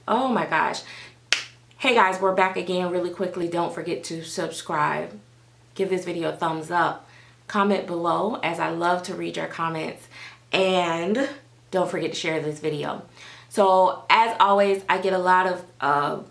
Oh my gosh. Hey guys, we're back again really quickly. Don't forget to subscribe. Give this video a thumbs up. Comment below, as I love to read your comments. And don't forget to share this video. So as always, I get a lot of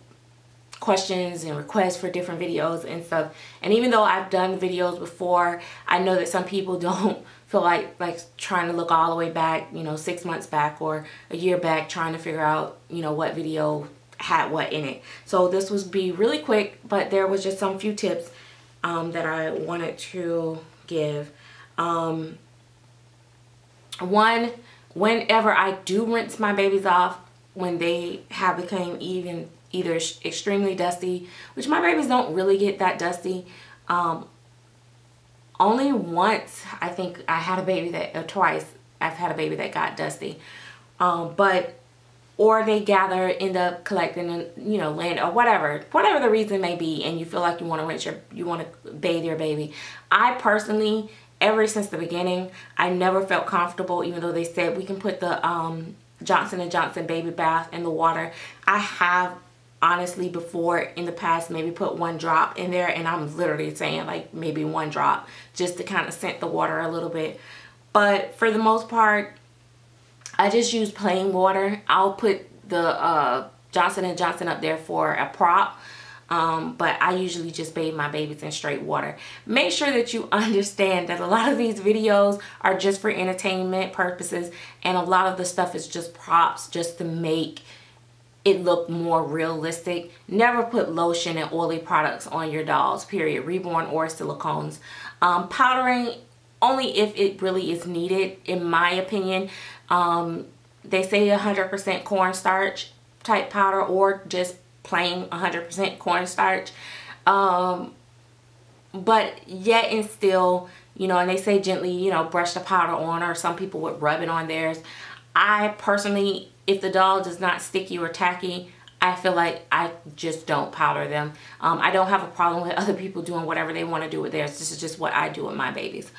questions and requests for different videos and stuff. And even though I've done videos before, I know that some people don't feel like trying to look all the way back, you know, 6 months back or a year back, trying to figure out, you know, what video had what in it. So this was be really quick, but there was just some few tips that I wanted to give. One, whenever I do rinse my babies off, when they have become either extremely dusty, which my babies don't really get that dusty. Only once, I think I had a baby that, or twice, I've had a baby that got dusty. Or they end up collecting, you know, land or whatever the reason may be, and you feel like you want to rinse you want to bathe your baby. I personally, ever since the beginning, I never felt comfortable, even though they said we can put the Johnson & Johnson baby bath in the water. I have honestly before in the past maybe put 1 drop in there, and I'm literally saying like maybe 1 drop just to kind of scent the water a little bit. But for the most part, I just use plain water. I'll put the Johnson & Johnson up there for a prop. But I usually just bathe my babies in straight water. Make sure that you understand that a lot of these videos are just for entertainment purposes, and a lot of the stuff is just props just to make it look more realistic. Never put lotion and oily products on your dolls, period. Reborn or silicones. Powdering only if it really is needed, in my opinion. They say 100% cornstarch type powder, or just plain 100% cornstarch. But yet and still, you know, and they say gently, you know, brush the powder on, or some people would rub it on theirs. I personally, if the doll does not sticky or tacky, I feel like I just don't powder them. I don't have a problem with other people doing whatever they want to do with theirs. This is just what I do with my babies.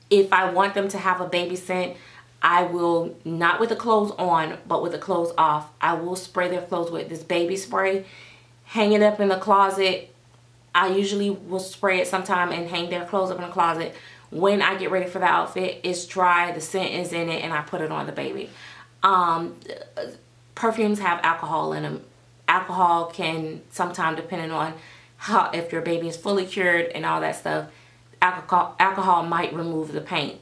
If I want them to have a baby scent, I will, not with the clothes on, but with the clothes off, I will spray their clothes with this baby spray, hang it up in the closet. I usually will spray it sometime and hang their clothes up in the closet. When I get ready for the outfit, it's dry, the scent is in it, and I put it on the baby. Perfumes have alcohol in them. Alcohol can sometimes, depending on how, if your baby is fully cured and all that stuff, alcohol might remove the paint.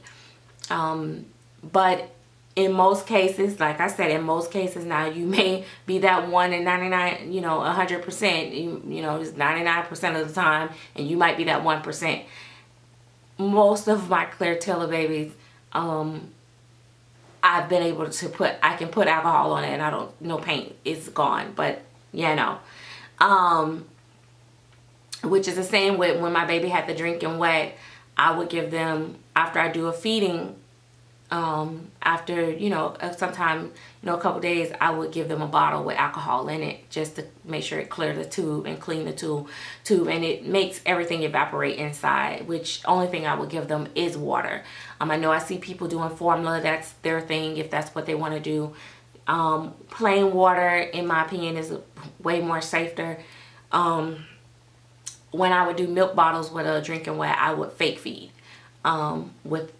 But in most cases, like I said, in most cases now, you may be that 1 in 99, you know, 100%, you know, it's 99% of the time, and you might be that 1%. Most of my clear tiller babies, I've been able to put, I can put alcohol on it, and I don't, no paint is gone, but you know, which is the same with when my baby had the drinking wet. I would give them, after I do a feeding, after, you know, sometime, you know, a couple days, I would give them a bottle with alcohol in it, just to make sure it clear the tube and clean the tube, and it makes everything evaporate inside, which only thing I would give them is water. I know I see people doing formula, that's their thing, if that's what they want to do. Plain water, in my opinion, is way more safer. When I would do milk bottles with a drinking wet, I would fake feed, with,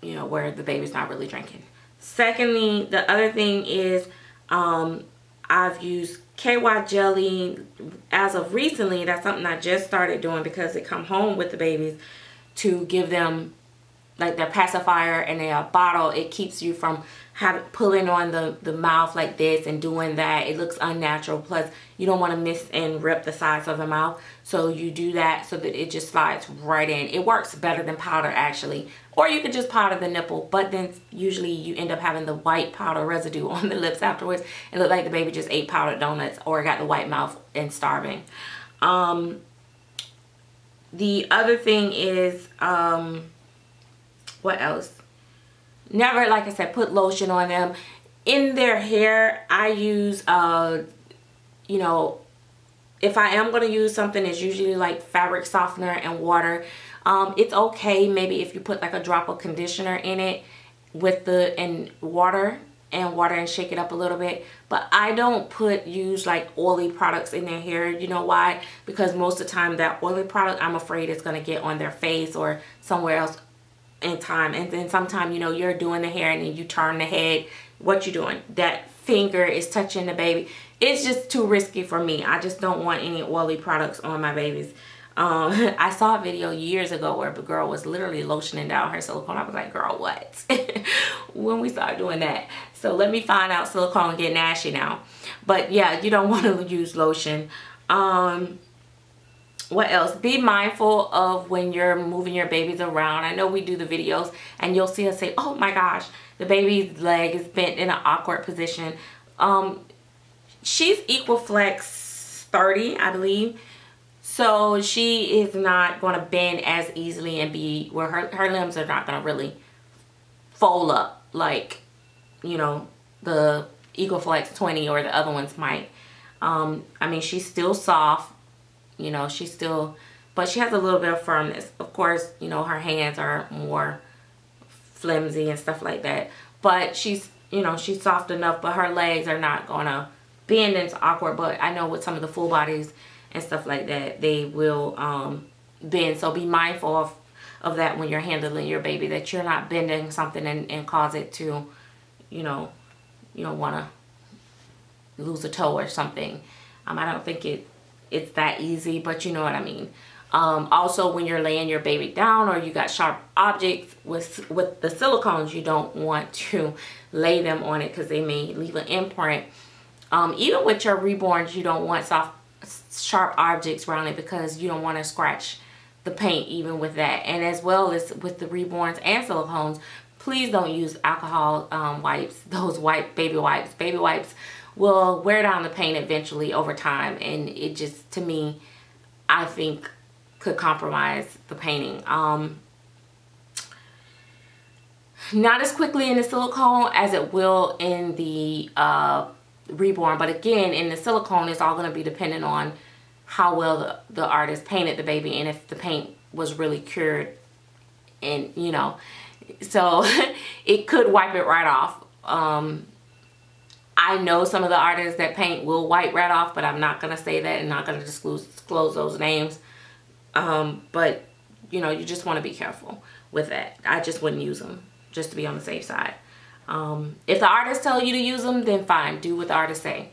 you know, where the baby's not really drinking. Secondly, the other thing is, I've used KY jelly as of recently. That's something I just started doing because they come home with the babies, to give them like their pacifier and their bottle. It keeps you from pulling on the mouth like this and doing that. It looks unnatural. Plus, you don't want to miss and rip the sides of the mouth. So you do that so that it just slides right in. It works better than powder, actually. Or you could just powder the nipple, but then usually you end up having the white powder residue on the lips afterwards. It looked like the baby just ate powdered donuts or got the white mouth and starving. The other thing is, what else? Never, like I said, put lotion on them. In their hair, I use, you know, if I am going to use something, it's usually like fabric softener and water. It's okay maybe if you put like a drop of conditioner in it with and water, and water and shake it up a little bit. But I don't use like oily products in their hair. You know why? Because most of the time that oily product, I'm afraid it's going to get on their face or somewhere else in time. And then sometimes, you know, you're doing the hair and then you turn the head. What you doing? That finger is touching the baby. It's just too risky for me. I just don't want any oily products on my babies. I saw a video years ago where the girl was literally lotioning down her silicone. I was like, girl, what? When we start doing that. So let me find out silicone get nasty now. But yeah, you don't want to use lotion. What else? Be mindful of when you're moving your babies around. I know we do the videos and you'll see us say, oh my gosh, the baby's leg is bent in an awkward position. She's equal flex 30, I believe. So she is not going to bend as easily and be where her limbs are not going to really fold up like, you know, the Equal Flex 20 or the other ones might. I mean, she's still soft, you know, she's still, but she has a little bit of firmness. Of course, you know, her hands are more flimsy and stuff like that. But she's, you know, she's soft enough, but her legs are not going to bend into awkward. But I know with some of the full bodies and stuff like that, they will bend. So be mindful of that when you're handling your baby, that you're not bending something and cause it to, you know, you don't want to lose a toe or something. I don't think it's that easy, but you know what I mean. Also, when you're laying your baby down or you got sharp objects with the silicones, you don't want to lay them on it because they may leave an imprint. Even with your Reborns, you don't want sharp objects around it because you don't want to scratch the paint even with that. And as well as with the Reborns and silicones, please don't use alcohol wipes, those baby wipes. Baby wipes will wear down the paint eventually over time, and it just, to me, I think could compromise the painting. Not as quickly in the silicone as it will in the Reborn, but again, in the silicone, it's all going to be dependent on how well the artist painted the baby and if the paint was really cured, and you know, so it could wipe it right off. I know some of the artists that paint will wipe right off, but I'm not going to say that and not going to disclose those names. But you know, you just want to be careful with that. I just wouldn't use them, just to be on the safe side. If the artist tell you to use them, then fine, do what the artist say.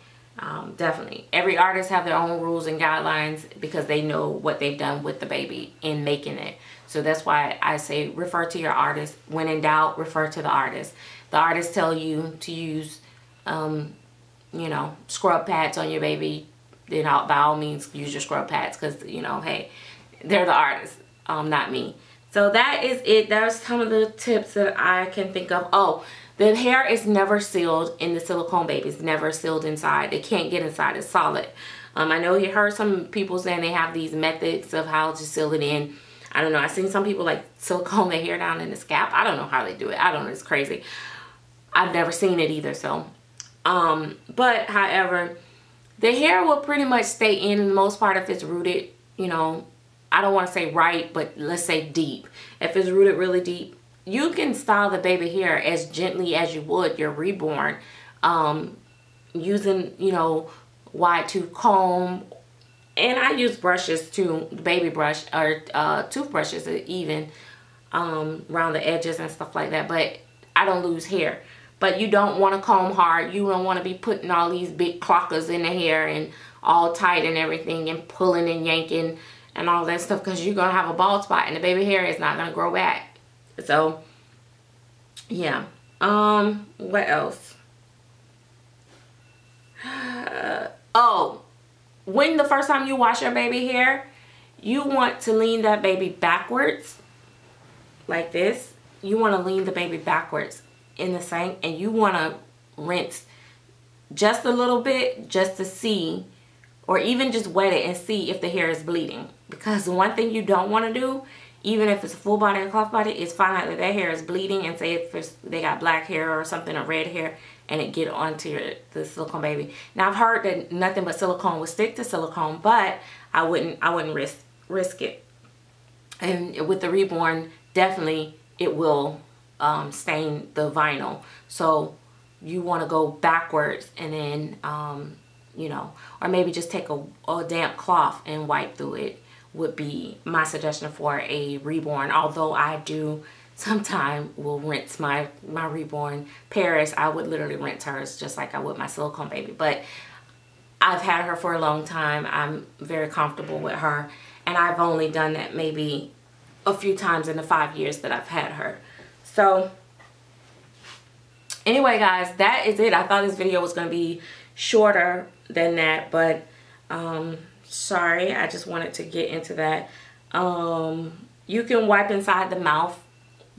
Definitely. Every artist have their own rules and guidelines because they know what they've done with the baby in making it. So that's why I say refer to your artist. When in doubt, refer to the artist. The artist tell you to use, you know, scrub pads on your baby, then by all means use your scrub pads because, you know, hey, they're the artist, not me. So that is it. There's some of the tips that I can think of. Oh, the hair is never sealed in the silicone babies. Never sealed inside. It can't get inside. It's solid. I know you heard some people saying they have these methods of how to seal it in. I don't know. I've seen some people like silicone their hair down in the scalp. I don't know how they do it. I don't know. It's crazy. I've never seen it either. So, but however, the hair will pretty much stay in the most part if it's rooted, you know, I don't want to say right, but let's say deep. If it's rooted really deep, you can style the baby hair as gently as you would your Reborn, using, you know, wide tooth comb. And I use brushes too, baby brush or toothbrushes even around the edges and stuff like that. But I don't lose hair. But you don't want to comb hard. You don't want to be putting all these big clockers in the hair and all tight and everything and pulling and yanking and all that stuff, because you're going to have a bald spot and the baby hair is not going to grow back. So, yeah. What else? Oh, when the first time you wash your baby hair, you want to lean that baby backwards like this. You want to lean the baby backwards in the sink, and you want to rinse just a little bit just to see, or even just wet it and see if the hair is bleeding. Because one thing you don't want to do, even if it's a full body and cloth body, is find out that their hair is bleeding, and say if they got black hair or something or red hair, and it get onto the silicone baby. Now I've heard that nothing but silicone would stick to silicone, but I wouldn't risk it. And with the Reborn, definitely it will stain the vinyl. So you want to go backwards and then, you know, or maybe just take a damp cloth and wipe through it would be my suggestion for a Reborn. Although I do sometimes will rinse my Reborn Paris. I would literally rinse hers just like I would my Silicone baby. But I've had her for a long time. I'm very comfortable with her. And I've only done that maybe a few times in the 5 years that I've had her. So anyway, guys, that is it. I thought this video was going to be shorter than that, but sorry, I just wanted to get into that. You can wipe inside the mouth,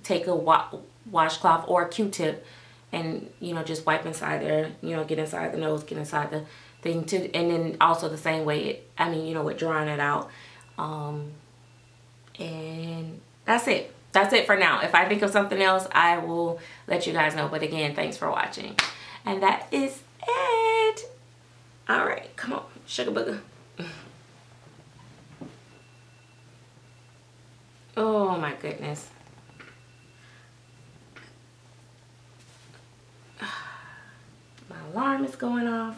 take a washcloth or a Q-tip, and you know, just wipe inside there, you know, get inside the nose, get inside the thing too. And then also the same way, I mean, you know, with drawing it out. And that's it. That's it for now. If I think of something else, I will let you guys know. But again, thanks for watching. And that is it. All right, come on, sugar booger. Oh my goodness. My alarm is going off.